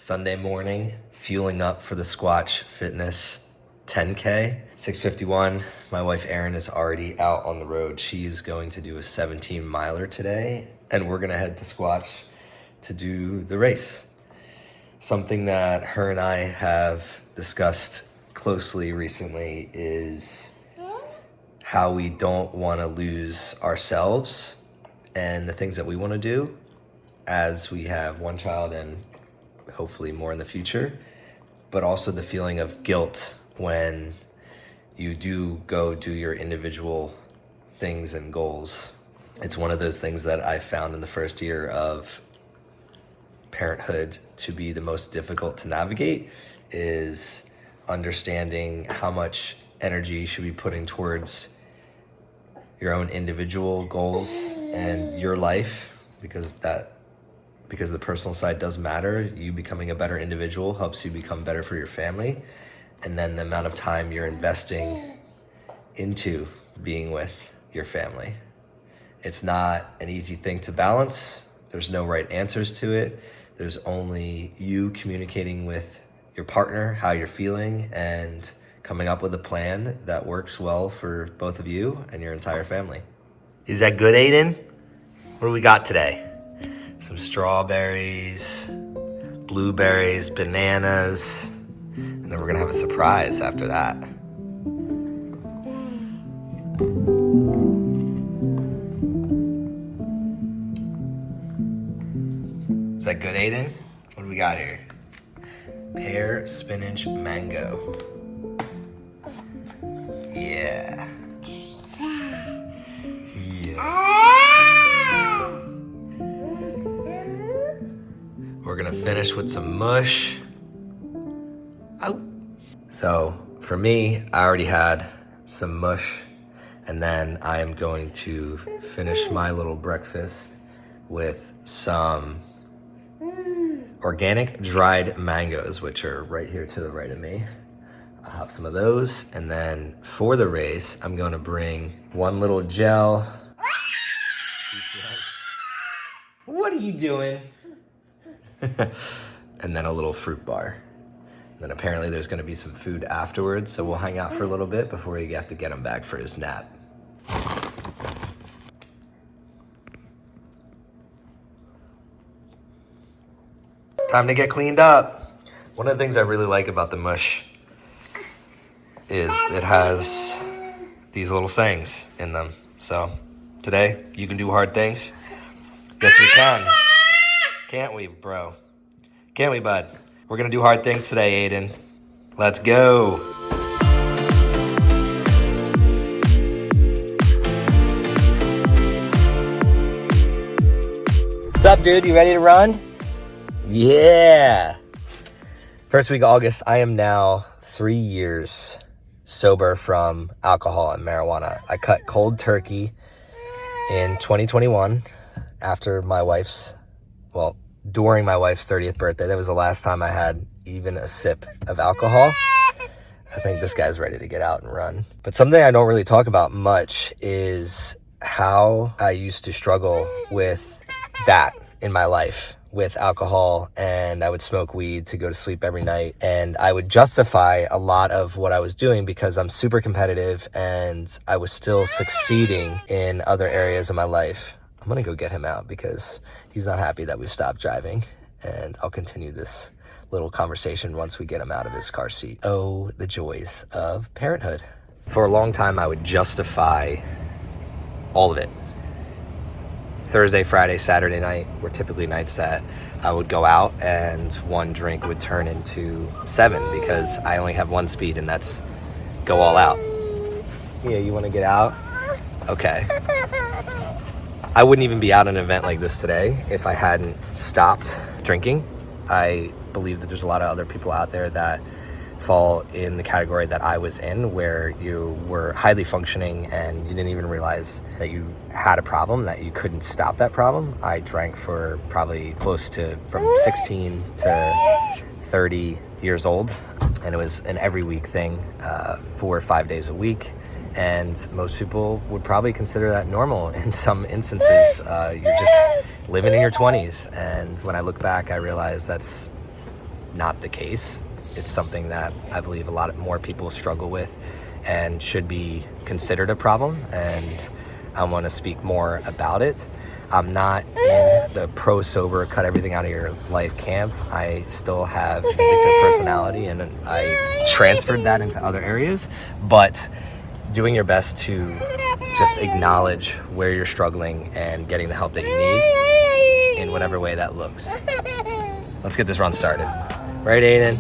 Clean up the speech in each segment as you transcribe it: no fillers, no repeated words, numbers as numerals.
Sunday morning, fueling up for the Squatch Fitness 10K, 6:51. My wife Erin is already out on the road. She's going to do a 17 miler today, and we're gonna head to Squatch to do the race. Something that her and I have discussed closely recently is how we don't want to lose ourselves and the things that we want to do as we have one child and hopefully more in the future, but also the feeling of guilt when you do go do your individual things and goals. It's one of those things that I found in the first year of parenthood to be the most difficult to navigate, is understanding how much energy you should be putting towards your own individual goals and your life, because the personal side does matter. You becoming a better individual helps you become better for your family, and then the amount of time you're investing into being with your family. It's not an easy thing to balance. There's no right answers to it. There's only you communicating with your partner how you're feeling and coming up with a plan that works well for both of you and your entire family. Is that good, Aiden? What do we got today? Some strawberries, blueberries, bananas, and then we're gonna have a surprise after that. Is that good, Aiden? What do we got here? Pear, spinach, mango. Yeah. We're gonna finish with some mush. Oh. So for me, I already had some mush, and then I am going to finish my little breakfast with some organic dried mangoes, which are right here to the right of me. I'll have some of those, and then for the race, I'm going to bring one little gel. What are you doing? And then a little fruit bar. And then apparently there's going to be some food afterwards, so we'll hang out for a little bit before you have to get him back for his nap. Time to get cleaned up. One of the things I really like about the mush is it has these little sayings in them. So today, you can do hard things. Yes, we can. Can't we, bro? Can't we, bud? We're gonna do hard things today, Aiden. Let's go. What's up, dude? You ready to run? Yeah. First week of August, I am now 3 years sober from alcohol and marijuana. I cut cold turkey in 2021 during my wife's 30th birthday. That was the last time I had even a sip of alcohol. I think this guy's ready to get out and run. But something I don't really talk about much is how I used to struggle with that in my life, with alcohol, and I would smoke weed to go to sleep every night. And I would justify a lot of what I was doing because I'm super competitive and I was still succeeding in other areas of my life. I'm gonna go get him out because he's not happy that we stopped driving, and I'll continue this little conversation once we get him out of his car seat. Oh, the joys of parenthood. For a long time, I would justify all of it. Thursday, Friday, Saturday night were typically nights that I would go out and one drink would turn into 7 because I only have one speed, and that's go all out. Yeah, you wanna get out? Okay. I wouldn't even be out at an event like this today if I hadn't stopped drinking. I believe that there's a lot of other people out there that fall in the category that I was in, where you were highly functioning and you didn't even realize that you had a problem, that you couldn't stop that problem. I drank for probably close to from 16 to 30 years old, and it was an every week thing, 4 or 5 days a week. And most people would probably consider that normal. In some instances, you're just living in your 20s. And when I look back, I realize that's not the case. It's something that I believe a lot more people struggle with and should be considered a problem, and I want to speak more about it. I'm not in the pro-sober, cut everything out of your life camp. I still have an addictive personality, and I transferred that into other areas, but doing your best to just acknowledge where you're struggling and getting the help that you need in whatever way that looks. Let's get this run started. Right, Aiden?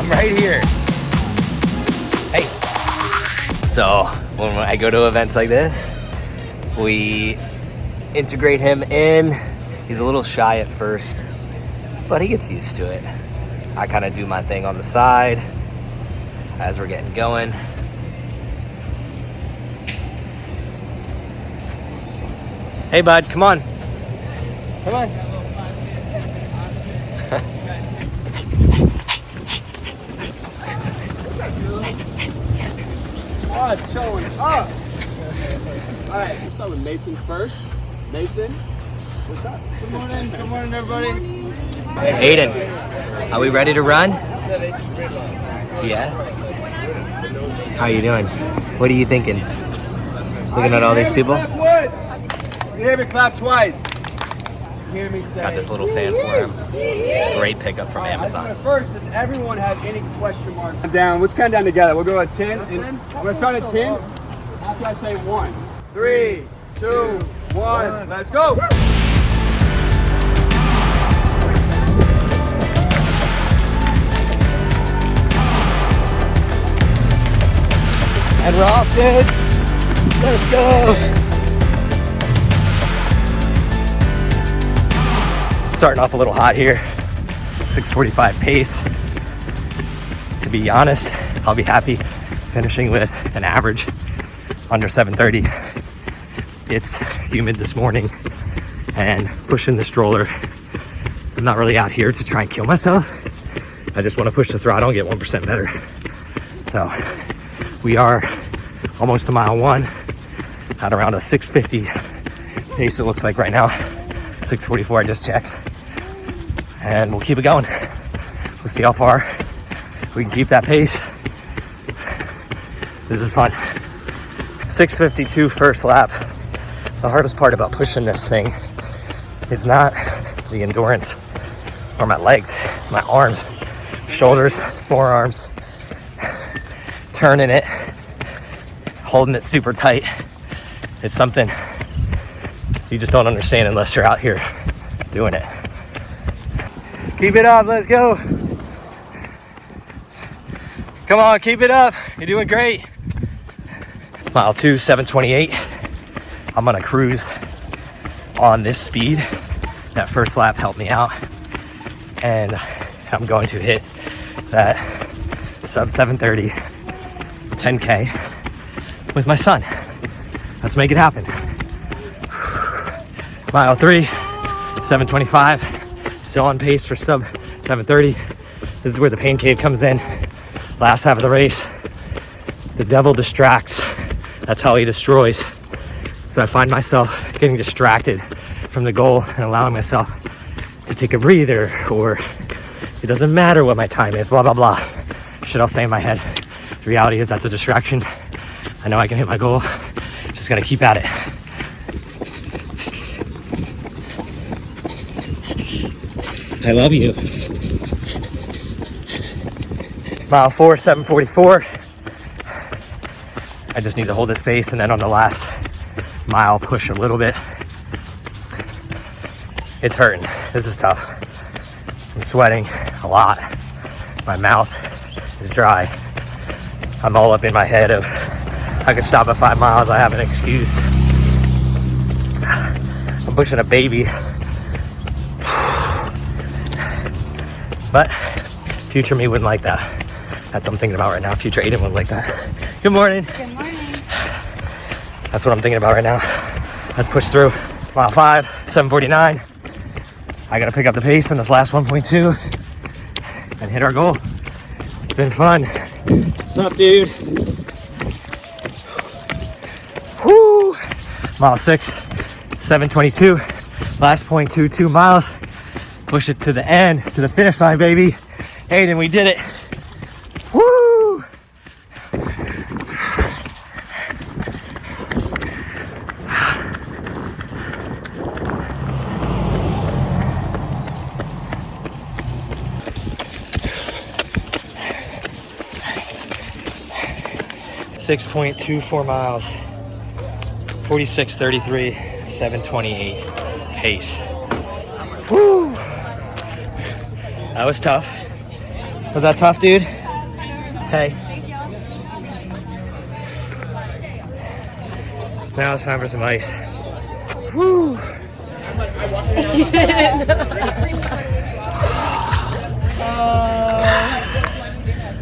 Right here. Hey. So when I go to events like this, we integrate him in. He's a little shy at first, but he gets used to it. I kind of do my thing on the side as we're getting going. Hey bud, come on. Come on. Squad showing up. All right, let's start with Mason first. Mason, what's up? Good morning everybody. Aiden, are we ready to run? Yeah? How you doing? What are you thinking? Looking at all these people? You hear me clap twice. You hear me say. Got this little fan for him. Great pickup from Amazon. First, does everyone have any question marks? Down. Let's count down together. We'll go at 10. And I'm gonna start at 10. After I say 1, 3, 2, 1. Let's go. And we're off, dude. Let's go. Starting off a little hot here. 6:45 pace. To be honest, I'll be happy finishing with an average under 7:30. It's humid this morning and pushing the stroller. I'm not really out here to try and kill myself. I just want to push the throttle and get 1% better. So we are almost to mile 1 at around a 6:50 pace it looks like right now. 6:44 I just checked. And we'll keep it going. We'll see how far we can keep that pace. This is fun. 6:52 first lap. The hardest part about pushing this thing is not the endurance or my legs. It's my arms, shoulders, forearms. Turning it, holding it super tight. It's something you just don't understand unless you're out here doing it. Keep it up, let's go. Come on, keep it up. You're doing great. Mile 2, 7:28. I'm gonna cruise on this speed. That first lap helped me out. And I'm going to hit that sub 7:30, 10K with my son. Let's make it happen. Mile 3, 7:25. Still on pace for sub 7:30. This is where the pain cave comes in. Last half of the race. The devil distracts. That's how he destroys. So I find myself getting distracted from the goal and allowing myself to take a breather, or it doesn't matter what my time is, blah, blah, blah. Shit I'll say in my head. The reality is that's a distraction. I know I can hit my goal. Just gotta keep at it. I love you. Mile 4, 7:44. I just need to hold this pace, and then on the last mile, push a little bit. It's hurting. This is tough. I'm sweating a lot. My mouth is dry. I'm all up in my head of, I could stop at 5 miles, I have an excuse. I'm pushing a baby. But future me wouldn't like that. That's what I'm thinking about right now. Future Aiden would like that. Good morning. Good morning. That's what I'm thinking about right now. Let's push through. Mile 5, 7:49. I gotta pick up the pace in this last 1.2 and hit our goal. It's been fun. What's up, dude? Woo! Mile 6, 7:22. Last 0.22 miles. Push it to the end, to the finish line, baby. Aiden, we did it. Woo! 6.24 miles, 46:33, 7:28 pace. Woo! That was tough. Was that tough, dude? Hey. Now it's time for some ice. Woo!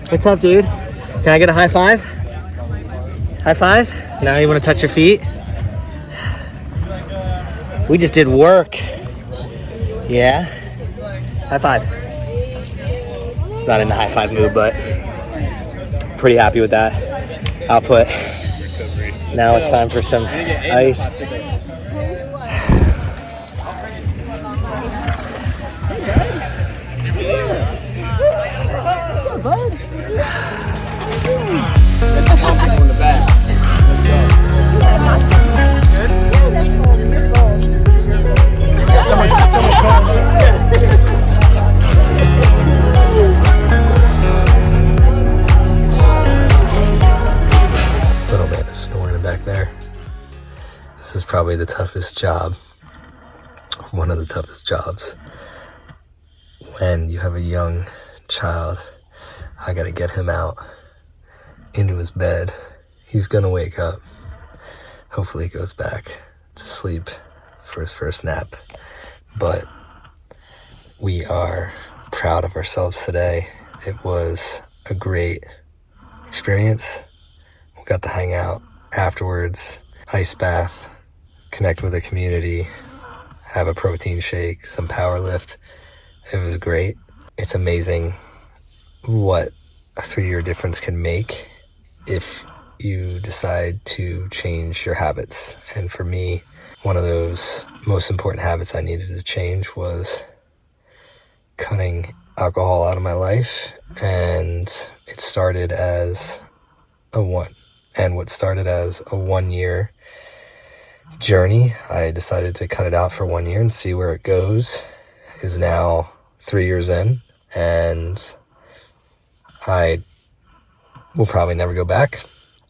What's up, dude? Can I get a high five? High five? Now you want to touch your feet? We just did work. Yeah? High five. It's not in the high five mood, but pretty happy with that output. Now it's time for some ice. What's up, bud? On the back. Let's go. Good? Someone's calling. Little man is snoring back there. This is probably the toughest job. One of the toughest jobs. When you have a young child, I gotta get him out into his bed. He's gonna wake up. Hopefully he goes back to sleep for his first nap. But we are proud of ourselves today. It was a great experience. We got to hang out afterwards, ice bath, connect with the community, have a protein shake, some power lift. It was great. It's amazing what a 3-year difference can make if you decide to change your habits. And for me, one of those most important habits I needed to change was cutting alcohol out of my life. And it started as what started as a 1-year journey, I decided to cut it out for 1 year and see where it goes, is now 3 years in, and I will probably never go back.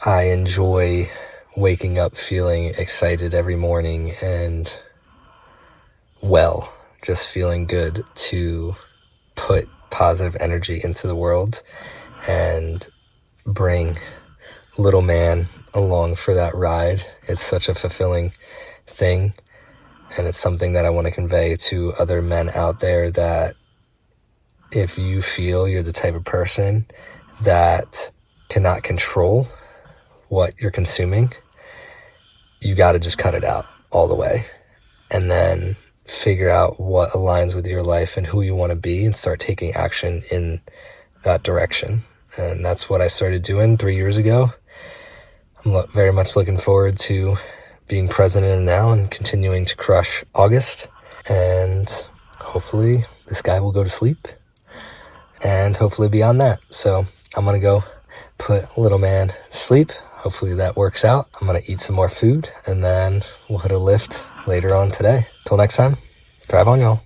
I enjoy waking up feeling excited every morning and just feeling good to put positive energy into the world and bring little man along for that ride. It's such a fulfilling thing, and it's something that I want to convey to other men out there, that if you feel you're the type of person that cannot control what you're consuming, you got to just cut it out all the way and then figure out what aligns with your life and who you want to be and start taking action in that direction. And that's what I started doing 3 years ago. I'm very much looking forward to being president in now and continuing to crush August. And hopefully this guy will go to sleep and hopefully beyond that. So I'm going to go put little man to sleep. Hopefully that works out. I'm going to eat some more food and then we'll hit a lift later on today. Till next time, drive on, y'all.